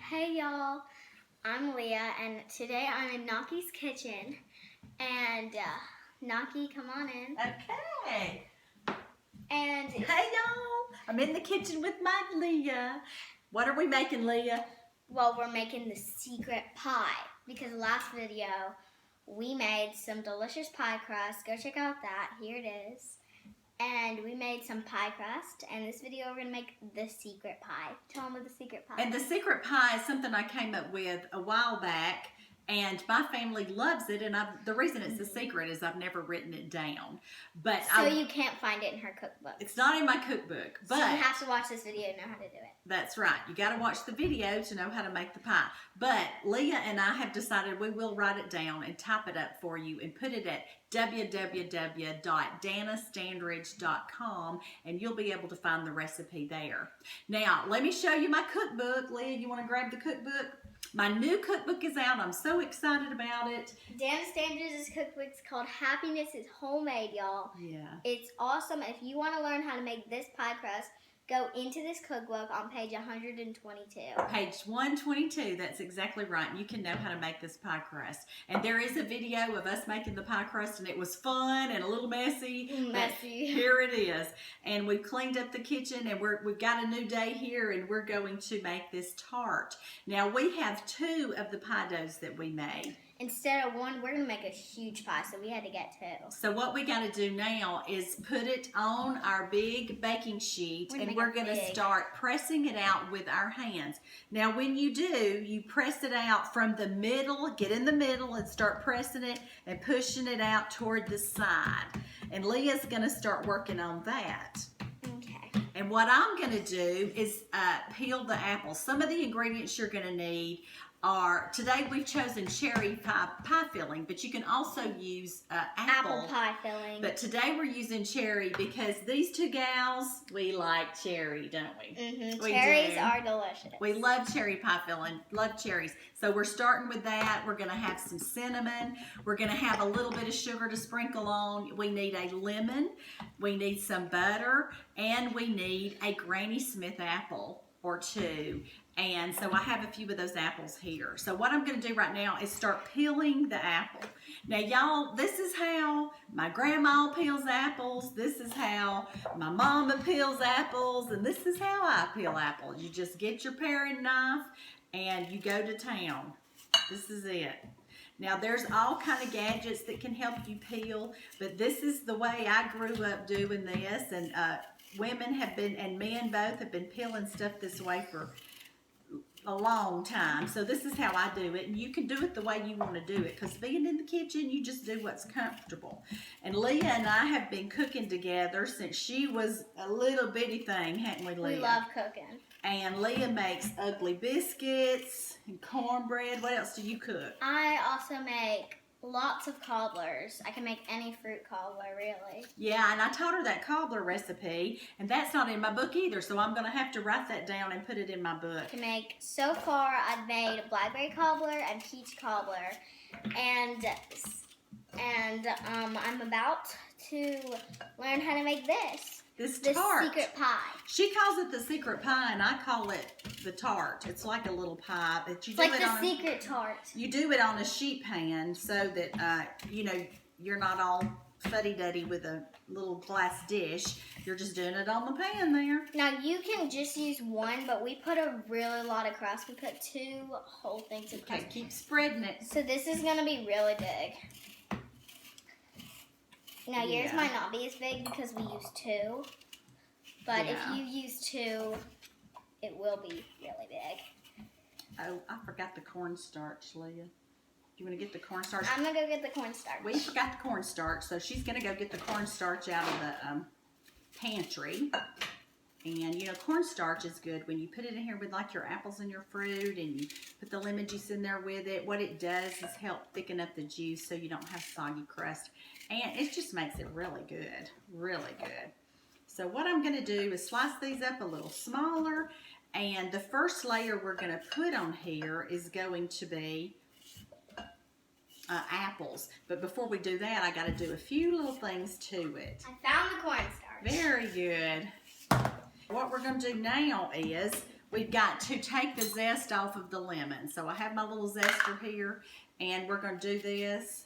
Hey y'all, I'm Leah and today I'm in Naki's kitchen and Naki, come on in. Okay. And hey y'all, I'm in the kitchen with my Leah. What are we making, Leah? Well, we're making the secret pie because last video we made some delicious pie crust. Go check out that, here it is. And we made some pie crust, and this video we're going to make the secret pie. Tell them what the secret pie is. And the secret pie is something I came up with a while back, and my family loves it, and the reason it's a secret is I've never written it down. But so you can't find it in her cookbook. It's not in my cookbook. But so you have to watch this video to know how to do it. That's right. You got to watch the video to know how to make the pie. But Leah and I have decided we will write it down and type it up for you and put it at www.dannastandridge.com, and you'll be able to find the recipe there. Now, let me show you my cookbook. Leah, you want to grab the cookbook? My new cookbook is out. I'm so excited about it. Danna Standridge's cookbook is called Happiness is Homemade, y'all. Yeah. It's awesome. If you want to learn how to make this pie crust, go into this cookbook on page 122. Page 122, that's exactly right. You can know how to make this pie crust. And there is a video of us making the pie crust, and it was fun and a little messy. Messy. Here it is. And we've cleaned up the kitchen, and we've got a new day here, and we're going to make this tart. Now, we have 2 of the pie doughs that we made. Instead of 1, we're going to make a huge pie, so we had to get 2. So what we got to do now is put it on our big baking sheet, and we're going to start pressing it out with our hands. Now when you do, you press it out from the middle, get in the middle and start pressing it and pushing it out toward the side. And Leah's going to start working on that. Okay. And what I'm going to do is peel the apples. Some of the ingredients you're going to need are, today we've chosen cherry pie filling, but you can also use apple pie filling. But today we're using cherry because these 2 gals, we like cherry, don't we? Mm-hmm. Cherries are delicious. We love cherry pie filling, love cherries. So we're starting with that. We're going to have some cinnamon. We're going to have a little bit of sugar to sprinkle on. We need a lemon. We need some butter. And we need a Granny Smith apple or 2. And so I have a few of those apples here. So what I'm going to do right now is start peeling the apple. Now y'all, this is how my grandma peels apples. This is how my mama peels apples. And this is how I peel apples. You just get your paring knife and you go to town. This is it. Now there's all kind of gadgets that can help you peel, but this is the way I grew up doing this. And women have been, and men both, have been peeling stuff this way for a long time. So this is how I do it, and you can do it the way you want to do it, because being in the kitchen, you just do what's comfortable. And Leah and I have been cooking together since she was a little bitty thing, haven't we, Leah? We love cooking. And Leah makes ugly biscuits and cornbread. What else do you cook? I also make lots of cobblers. I can make any fruit cobbler, really. Yeah, and I taught her that cobbler recipe, and that's not in my book either, so I'm going to have to write that down and put it in my book. To make, so far, I've made blackberry cobbler and peach cobbler, and I'm about to learn how to make this. This tart. The secret pie. She calls it the secret pie, and I call it the tart. It's like a little pie, but you do like it the on secret tart. You do it on a sheet pan so that you know, you're not all fuddy-duddy with a little glass dish. You're just doing it on the pan there. Now you can just use 1, but we put a really lot of crust. We put 2 whole things of crust. Okay, keep spreading it. So this is gonna be really big. Now yours might not be as big because we used 2, but if you use 2, it will be really big. Oh, I forgot the cornstarch, Leah. You want to get the cornstarch? I'm gonna go get the cornstarch. We forgot the cornstarch, so she's gonna go get the cornstarch out of the pantry. And you know, cornstarch is good when you put it in here with like your apples and your fruit, and you put the lemon juice in there with it. What it does is help thicken up the juice so you don't have soggy crust. And it just makes it really good, really good. So what I'm going to do is slice these up a little smaller. And the first layer we're going to put on here is going to be apples. But before we do that, I got to do a few little things to it. I found the cornstarch. Very good. What we're going to do now is we've got to take the zest off of the lemon. So I have my little zester here, and we're going to do this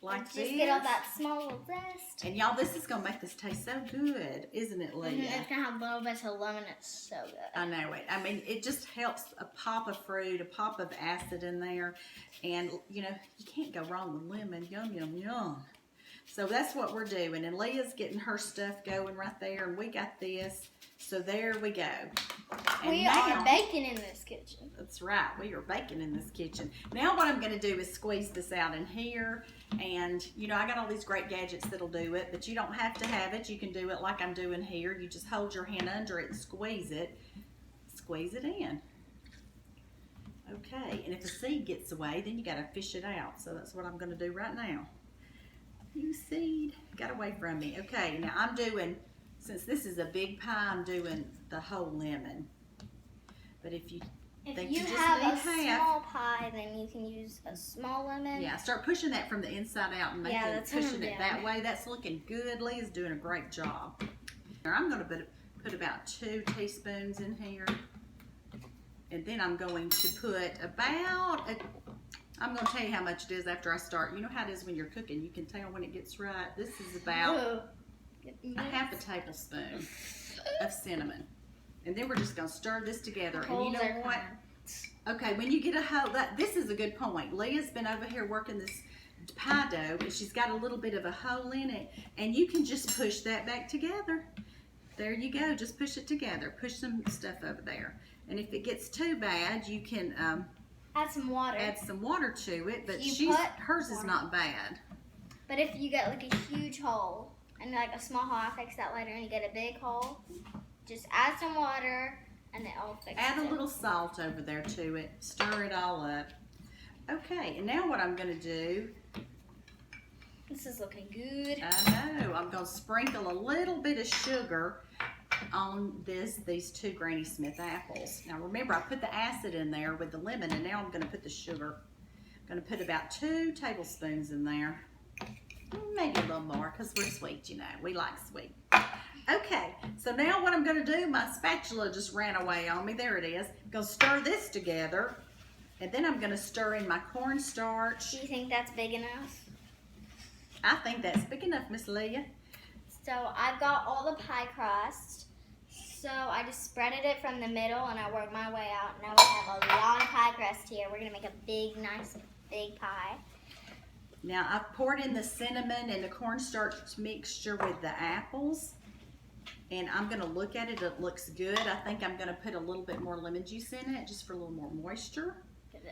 like just this. Get all that small little zest. And y'all, this is going to make this taste so good, isn't it, Leah? It's going to have a little bit of lemon. It's so good. I know it. I mean, it just helps a pop of fruit, a pop of acid in there. And, you know, you can't go wrong with lemon. Yum, yum, yum. So that's what we're doing. And Leah's getting her stuff going right there. And we got this. So there we go. And we now, are baking in this kitchen. That's right. We are baking in this kitchen. Now what I'm going to do is squeeze this out in here. And, you know, I got all these great gadgets that'll do it. But you don't have to have it. You can do it like I'm doing here. You just hold your hand under it and squeeze it. Squeeze it in. Okay. And if a seed gets away, then you got to fish it out. So that's what I'm going to do right now. You seed got away from me. Okay. Now I'm doing... Since this is a big pie, I'm doing the whole lemon. But if you think you just have need a half, small pie, then you can use a small lemon. yeah, start pushing that from the inside out and pushing it that way. That's looking good. Leah's doing a great job. I'm going to put about 2 teaspoons in here. And then I'm going to put I'm going to tell you how much it is after I start. You know how it is when you're cooking. You can tell when it gets right. This is about... a half a tablespoon of cinnamon. And then we're just going to stir this together. And you know what? Okay, when you get a whole, this is a good point. Leah's been over here working this pie dough, and she's got a little bit of a hole in it. And you can just push that back together. There you go. Just push it together. Push some stuff over there. And if it gets too bad, you can add some water. Add some water to it. But hers is not bad. But if you get like a huge hole, and like a small hole, I'll fix that later, and you get a big hole, just add some water, and it'll fix it. Add a little salt over there to it. Stir it all up. Okay, and now what I'm going to do... This is looking good. I know. I'm going to sprinkle a little bit of sugar on these 2 Granny Smith apples. Now remember, I put the acid in there with the lemon, and now I'm going to put the sugar. I'm going to put about 2 tablespoons in there. Maybe a little more because we're sweet, you know. We like sweet. Okay, so now what I'm going to do, my spatula just ran away on me. There it is. I'm going to stir this together, and then I'm going to stir in my cornstarch. Do you think that's big enough? I think that's big enough, Miss Leah. So I've got all the pie crust. So I just spreaded it from the middle, and I worked my way out. Now we have a lot of pie crust here. We're going to make a big, nice, big pie. Now, I've poured in the cinnamon and the cornstarch mixture with the apples. And I'm going to look at it. It looks good. I think I'm going to put a little bit more lemon juice in it just for a little more moisture.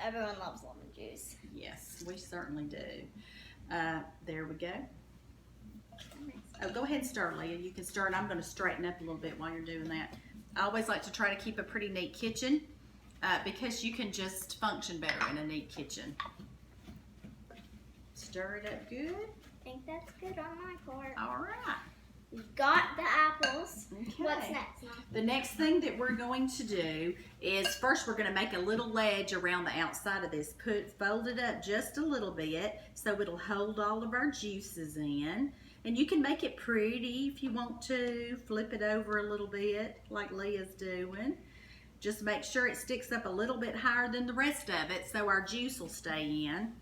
Everyone loves lemon juice. Yes, we certainly do. There we go. Oh, go ahead and stir, Leah. You can stir it. I'm going to straighten up a little bit while you're doing that. I always like to try to keep a pretty neat kitchen because you can just function better in a neat kitchen. Stir it up good. I think that's good on my part. All right. We've got the apples. Okay. What's next, Mom? The next thing that we're going to do is first we're going to make a little ledge around the outside of this. Fold it up just a little bit so it'll hold all of our juices in. And you can make it pretty if you want to. Flip it over a little bit like Leah's doing. Just make sure it sticks up a little bit higher than the rest of it so our juice will stay in.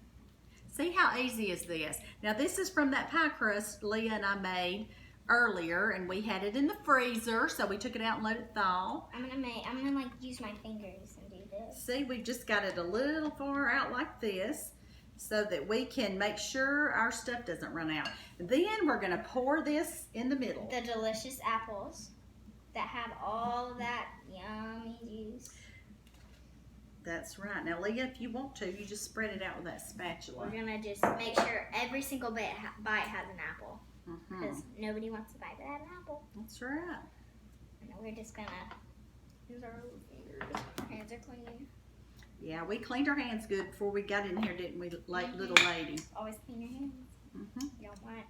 See how easy is this? Now this is from that pie crust Leah and I made earlier, and we had it in the freezer, so we took it out and let it thaw. I'm gonna like use my fingers and do this. See, we've just got it a little far out like this so that we can make sure our stuff doesn't run out. Then we're gonna pour this in the middle. The delicious apples that have all of that yummy juice. That's right. Now, Leah, if you want to, you just spread it out with that spatula. We're going to just make sure every single bite has an apple. Because nobody wants to bite that apple. That's right. And we're just going to use our little fingers. Our hands are clean. Yeah, we cleaned our hands good before we got in here, didn't we, little lady? Always clean your hands. You don't want it.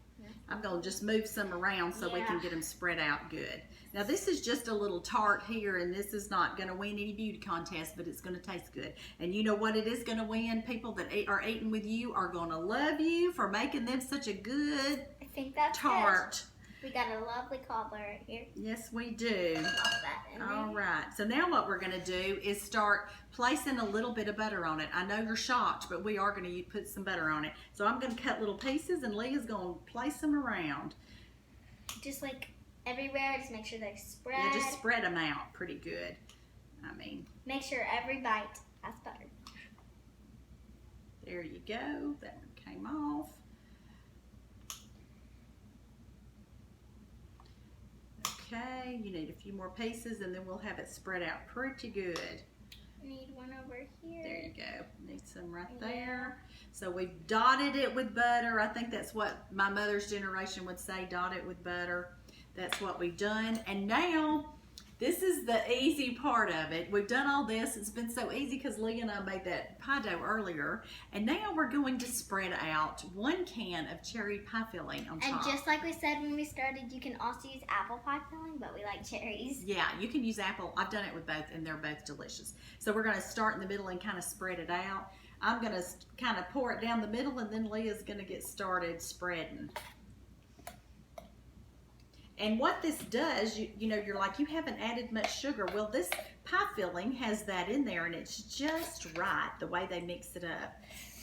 I'm going to just move some around so we can get them spread out good. Now this is just a little tart here, and this is not going to win any beauty contest, but it's going to taste good. And you know what it is going to win? People that are eating with you are going to love you for making them such a good I think that's tart. It. We got a lovely cobbler right here. Yes, we do. Pop that in there. All right. So now what we're going to do is start placing a little bit of butter on it. I know you're shocked, but we are going to put some butter on it. So I'm going to cut little pieces, and Leah's going to place them around. Just like everywhere, just make sure they spread. Yeah, just spread them out pretty good. I mean, make sure every bite has butter. There you go. That one came off. Okay, you need a few more pieces, and then we'll have it spread out pretty good. Need one over here. There you go. Need some right there. So we've dotted it with butter. I think that's what my mother's generation would say, dot it with butter. That's what we've done. And now, this is the easy part of it. We've done all this. It's been so easy because Leah and I made that pie dough earlier. And now we're going to spread out 1 can of cherry pie filling on top. And just like we said when we started, you can also use apple pie filling, but we like cherries. Yeah, you can use apple. I've done it with both, and they're both delicious. So we're going to start in the middle and kind of spread it out. I'm going to kind of pour it down the middle, and then Leah's going to get started spreading. And what this does, you know, you're like, you haven't added much sugar. Well, this pie filling has that in there, and it's just right the way they mix it up.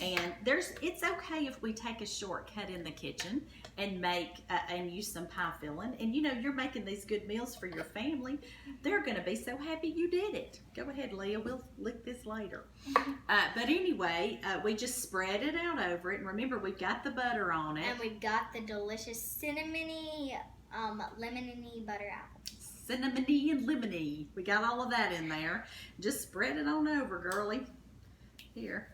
And it's okay if we take a shortcut in the kitchen and make and use some pie filling. And you know, you're making these good meals for your family. They're going to be so happy you did it. Go ahead, Leah. We'll lick this later. But anyway, we just spread it out over it. And remember, we've got the butter on it. And we've got the delicious cinnamony, lemony butter apples. Cinnamony and lemony. We got all of that in there. Just spread it on over, girly. Here.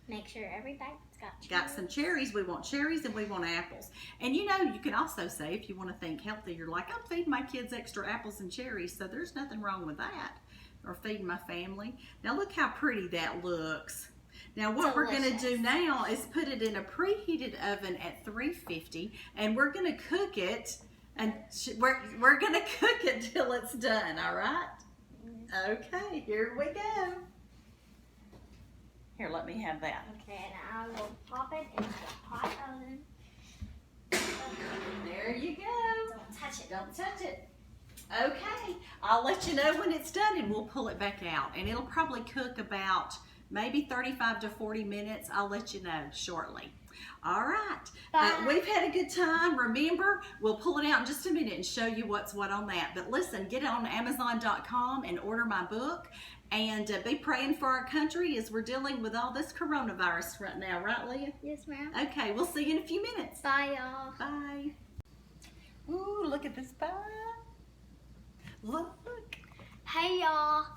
Make sure every bite's got cherries. Got some cherries. We want cherries and we want apples. And you know, you can also say, if you want to think healthy, you're like, I'm feeding my kids extra apples and cherries, so there's nothing wrong with that. Or feeding my family. Now look how pretty that looks. Now what we're going to do now is put it in a preheated oven at 350, and we're going to cook it, and we're going to cook it till it's done, all right? Okay, here we go. Here, let me have that. Okay, and I will pop it into the hot oven. There you go. Don't touch it. Don't touch it. Okay, I'll let you know when it's done, and we'll pull it back out. And it'll probably cook about maybe 35 to 40 minutes. I'll let you know shortly. All right. We've had a good time. Remember, we'll pull it out in just a minute and show you what's what on that. But listen, get it on Amazon.com and order my book. And be praying for our country as we're dealing with all this coronavirus right now. Right, Leah? Yes, ma'am. Okay, we'll see you in a few minutes. Bye, y'all. Bye. Ooh, look at this pie. Look. Hey, y'all.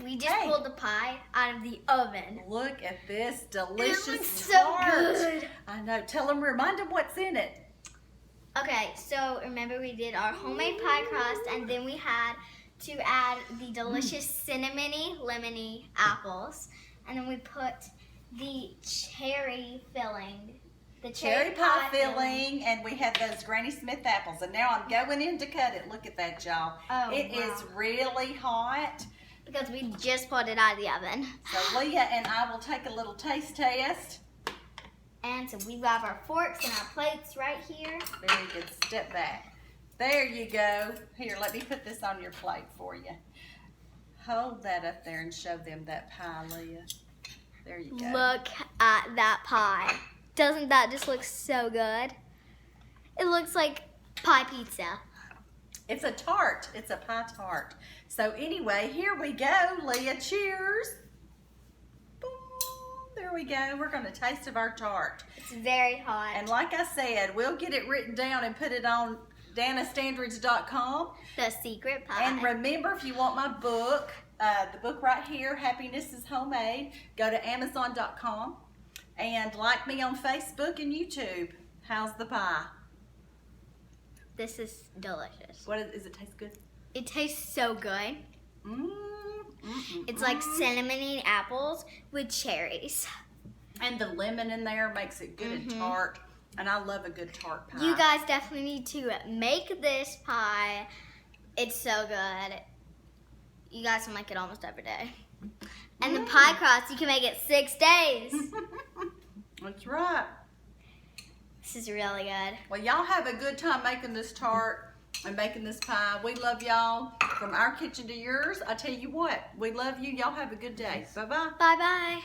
We just pulled the pie out of the oven. Look at this delicious It looks tart. so good. I know. Remind them what's in it. Okay, so remember we did our homemade pie crust, and then we had to add the delicious cinnamony, lemony apples, and then we put the cherry filling. The Cherry pie filling, and we have those Granny Smith apples. And now I'm going in to cut it. Look at that, y'all. Oh, it is really hot. Because we just pulled it out of the oven. So Leah and I will take a little taste test. And so we have our forks and our plates right here. Very good. Step back. There you go. Here, let me put this on your plate for you. Hold that up there and show them that pie, Leah. There you go. Look at that pie. Doesn't that just look so good? It looks like pie pizza. It's a tart. It's a pie tart. So anyway, here we go, Leah. Cheers. Boom. There we go. We're going to taste of our tart. It's very hot. And like I said, we'll get it written down and put it on DannaStandridge.com. The secret pie. And remember, if you want my book, the book right here, Happiness is Homemade, go to Amazon.com. And like me on Facebook and YouTube. How's the pie? This is delicious. Does it taste good? It tastes so good. Mm-hmm. It's like cinnamony apples with cherries. And the lemon in there makes it good and tart. And I love a good tart pie. You guys definitely need to make this pie. It's so good. You guys can make it almost every day. And the pie crust, you can make it 6 days. That's right. This is really good. Well, y'all have a good time making this tart and making this pie. We love y'all. From our kitchen to yours, I tell you what, we love you. Y'all have a good day. Bye-bye. Bye-bye.